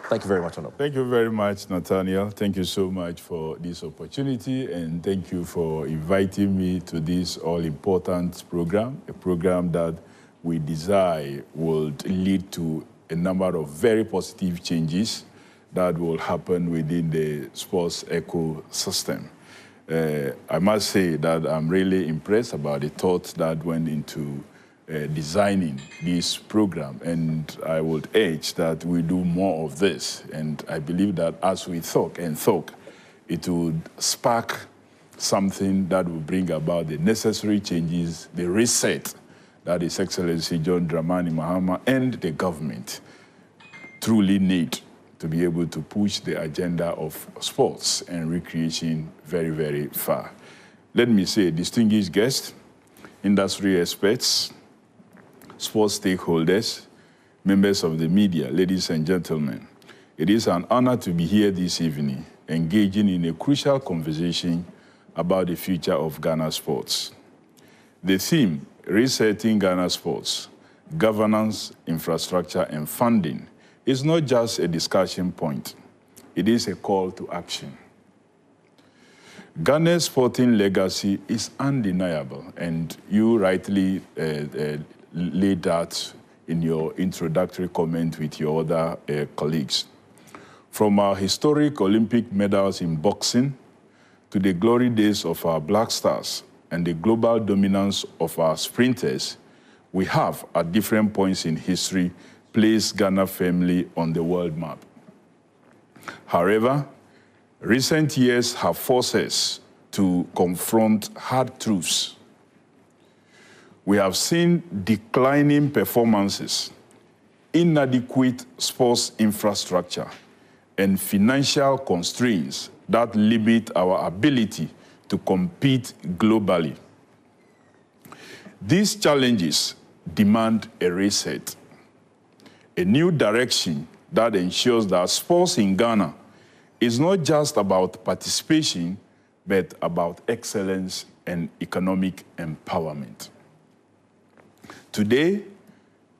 Thank you very much, Honorable. Thank you very much, Nathaniel. Thank you so much for this opportunity, and thank you for inviting me to this all-important program, a program that we desire will lead to a number of very positive changes that will happen within the sports ecosystem. I must say that I'm really impressed about the thoughts that went into designing this program, and I would urge that we do more of this. And I believe that as we talk, it would spark something that will bring about the necessary changes, the reset that His Excellency John Dramani Mahama and the government truly need to be able to push the agenda of sports and recreation very, very far. Let me say, distinguished guests, industry experts, sports stakeholders, members of the media, ladies and gentlemen, it is an honor to be here this evening, engaging in a crucial conversation about the future of Ghana sports. The theme, Resetting Ghana Sports, Governance, Infrastructure, and Funding, is not just a discussion point. It is a call to action. Ghana's sporting legacy is undeniable, and you rightly laid that in your introductory comment with your other colleagues. From our historic Olympic medals in boxing to the glory days of our Black Stars and the global dominance of our sprinters, we have, at different points in history, placed Ghana firmly on the world map. However, recent years have forced us to confront hard truths. We have seen declining performances, inadequate sports infrastructure, and financial constraints that limit our ability to compete globally. These challenges demand a reset, a new direction that ensures that sports in Ghana is not just about participation, but about excellence and economic empowerment. Today,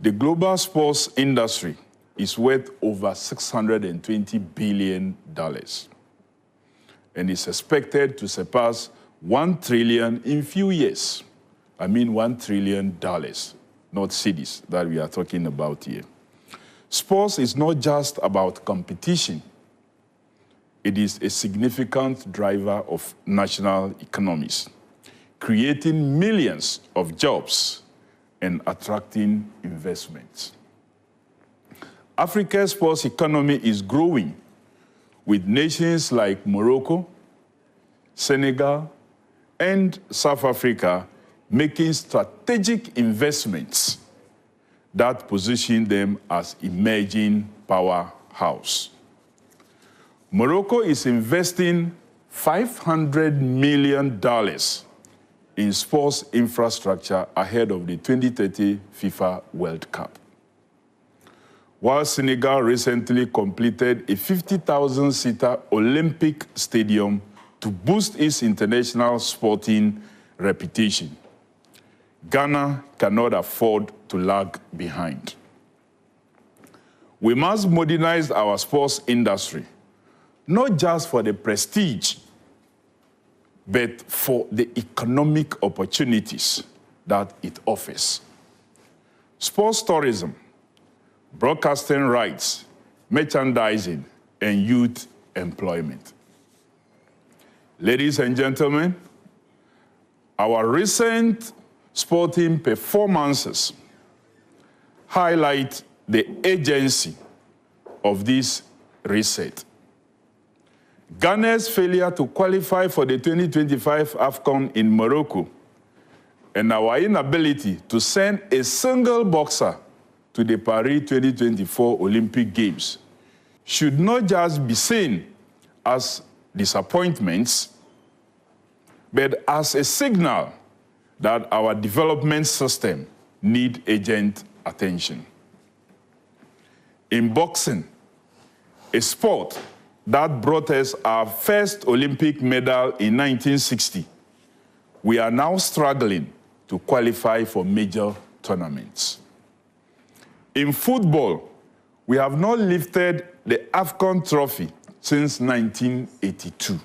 the global sports industry is worth over $620 billion and is expected to surpass $1 trillion in few years. I mean $1 trillion, not cedis that we are talking about here. Sports is not just about competition. It is a significant driver of national economies, creating millions of jobs and attracting investments. Africa's sports economy is growing, with nations like Morocco, Senegal, and South Africa making strategic investments that position them as emerging powerhouse. Morocco is investing $500 million in sports infrastructure ahead of the 2030 FIFA World Cup. While Senegal recently completed a 50,000-seater Olympic stadium to boost its international sporting reputation, Ghana cannot afford to lag behind. We must modernize our sports industry, not just for the prestige, but for the economic opportunities that it offers. Sports tourism, broadcasting rights, merchandising, and youth employment. Ladies and gentlemen, our recent sporting performances highlight the urgency of this reset. Ghana's failure to qualify for the 2025 AFCON in Morocco and our inability to send a single boxer to the Paris 2024 Olympic Games should not just be seen as disappointments, but as a signal that our development system needs urgent attention. In boxing, a sport that brought us our first Olympic medal in 1960, we are now struggling to qualify for major tournaments. In football, We have not lifted the AFCON trophy since 1982.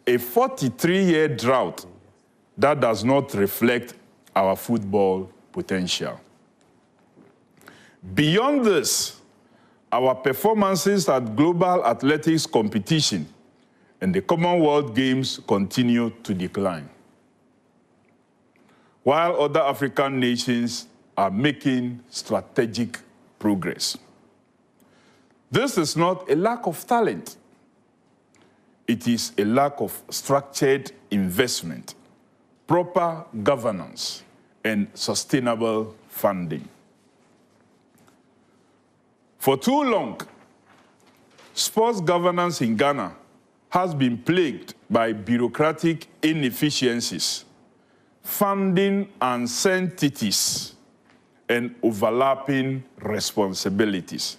A 43-year drought that does not reflect our football potential. Beyond this, our performances at global athletics competition and the Commonwealth Games continue to decline, while other African nations are making strategic progress. This is not a lack of talent. It is a lack of structured investment, proper governance, and sustainable funding. For too long, sports governance in Ghana has been plagued by bureaucratic inefficiencies, funding uncertainties, and overlapping responsibilities.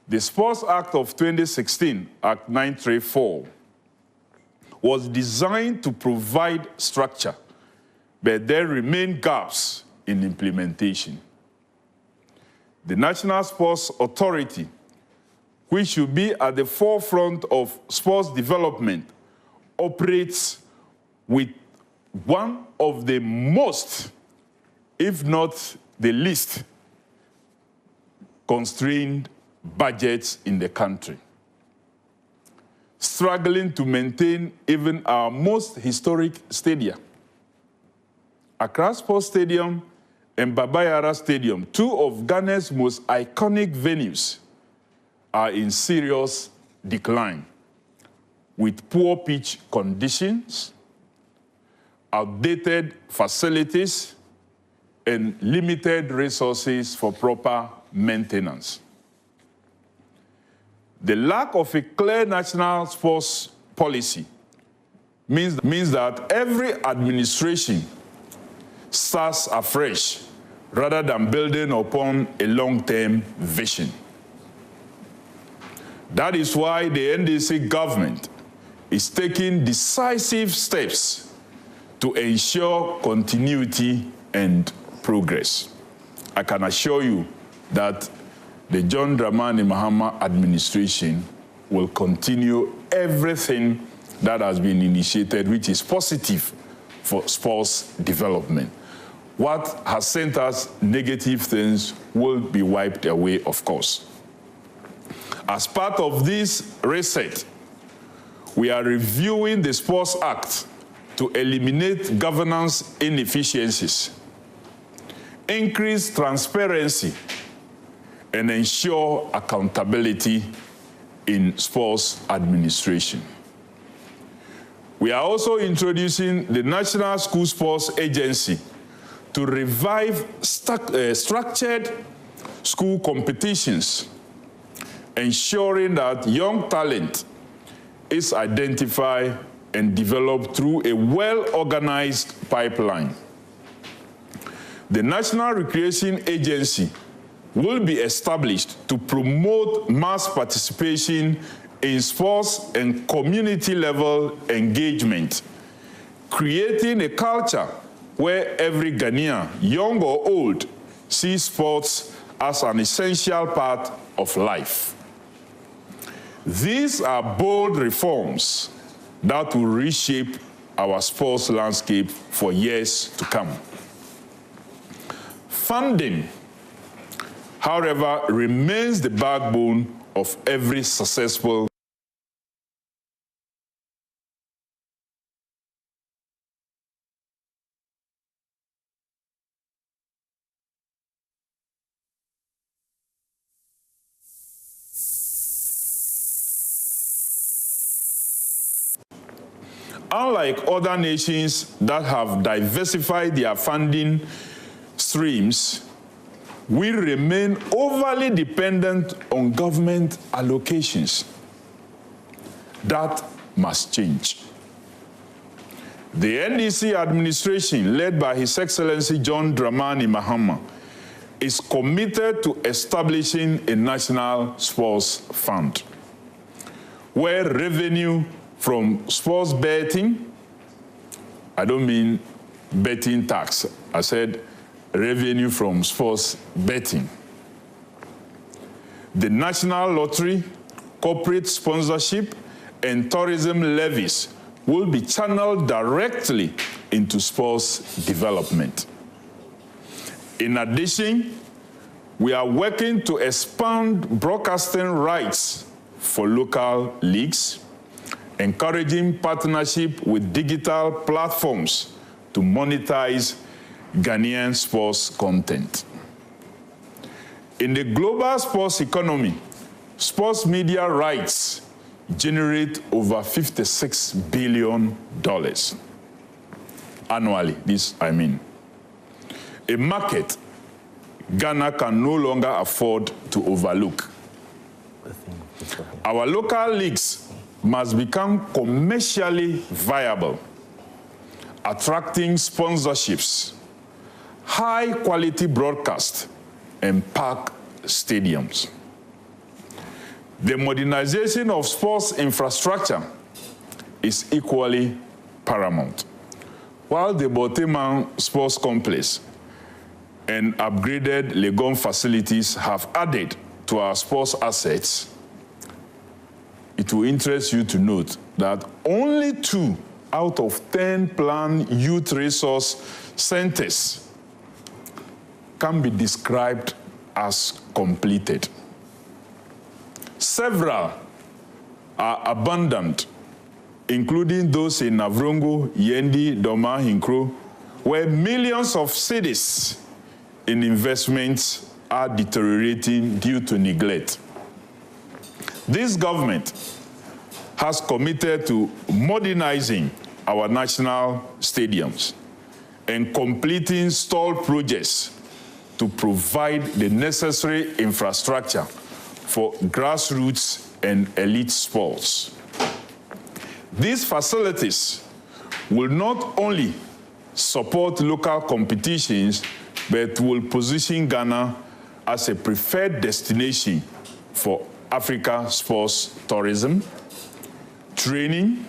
The Sports Act of 2016, Act 934, was designed to provide structure, but there remain gaps in implementation. The National Sports Authority, which should be at the forefront of sports development, operates with one of the most, if not the least, constrained budgets in the country, struggling to maintain even our most historic stadia. Accra Sports Stadium and Baba Yara Stadium, two of Ghana's most iconic venues, are in serious decline, with poor pitch conditions, outdated facilities, and limited resources for proper maintenance. The lack of a clear national sports policy means that every administration starts afresh rather than building upon a long-term vision. That is why the NDC government is taking decisive steps to ensure continuity and progress. I can assure you that the John Dramani Mahama administration will continue everything that has been initiated, which is positive for sports development. What has sent us negative things will be wiped away, of course. As part of this reset, we are reviewing the Sports Act to eliminate governance inefficiencies, increase transparency, and ensure accountability in sports administration. We are also introducing the National School Sports Agency to revive structured school competitions, ensuring that young talent is identified and developed through a well-organized pipeline. The National Recreation Agency will be established to promote mass participation in sports and community-level engagement, creating a culture where every Ghanaian, young or old, sees sports as an essential part of life. These are bold reforms that will reshape our sports landscape for years to come. Funding, however, remains the backbone of every successful Unlike other nations that have diversified their funding streams, we remain overly dependent on government allocations. That must change. The NDC administration, led by His Excellency John Dramani Mahama, is committed to establishing a national sports fund, where revenue from sports betting, I don't mean betting tax, I said revenue from sports betting, The National Lottery, corporate sponsorship, and tourism levies will be channeled directly into sports development. In addition, we are working to expand broadcasting rights for local leagues, encouraging partnership with digital platforms to monetize Ghanaian sports content. In the global sports economy, sports media rights generate over $56 billion annually, a market Ghana can no longer afford to overlook. Our local leagues must become commercially viable, attracting sponsorships, high-quality broadcast, and packed stadiums. The modernization of sports infrastructure is equally paramount. While the Boteman Sports Complex and upgraded Legon facilities have added to our sports assets, it will interest you to note that only 2 out of 10 planned youth resource centers can be described as completed. Several are abandoned, including those in Navrongo, Yendi, Doma, Hinkro, where millions of cedis in investments are deteriorating due to neglect. This government has committed to modernizing our national stadiums and completing stalled projects to provide the necessary infrastructure for grassroots and elite sports. These facilities will not only support local competitions, but will position Ghana as a preferred destination for Africa sports tourism, training,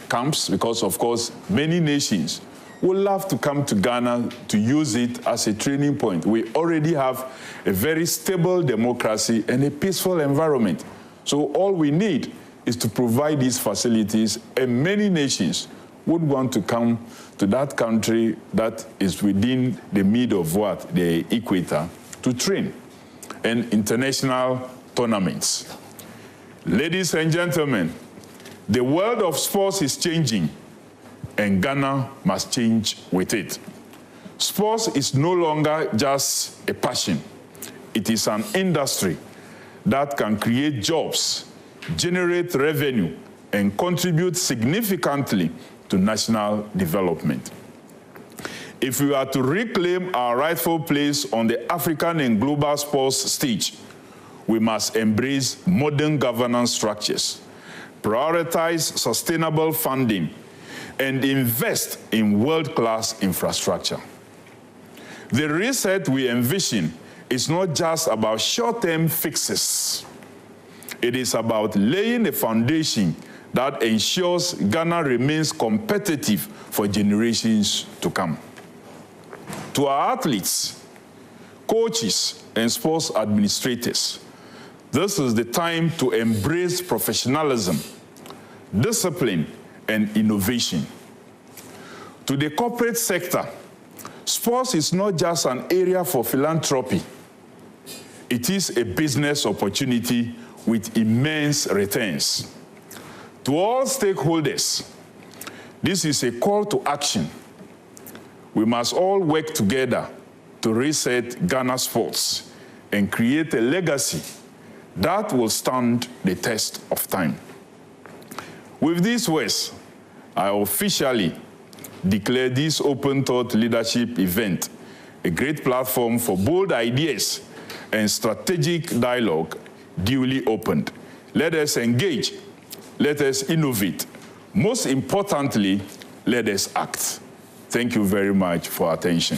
camps, because of course many nations would love to come to Ghana to use it as a training point. We already have a very stable democracy and a peaceful environment. So all we need is to provide these facilities, and many nations would want to come to that country that is within the mid of the equator to train, and international tournaments. Ladies and gentlemen, the world of sports is changing, and Ghana must change with it. Sports is no longer just a passion. It is an industry that can create jobs, generate revenue, and contribute significantly to national development. If we are to reclaim our rightful place on the African and global sports stage, we must embrace modern governance structures, prioritize sustainable funding, and invest in world-class infrastructure. The reset we envision is not just about short-term fixes. It is about laying a foundation that ensures Ghana remains competitive for generations to come. To our athletes, coaches, and sports administrators, this is the time to embrace professionalism, discipline, and innovation. To the corporate sector, sports is not just an area for philanthropy. It is a business opportunity with immense returns. To all stakeholders, this is a call to action. We must all work together to reset Ghana sports and create a legacy that will stand the test of time. With these words, I officially declare this Open Thought Leadership event a great platform for bold ideas and strategic dialogue duly opened. Let us engage, let us innovate. Most importantly, let us act. Thank you very much for attention.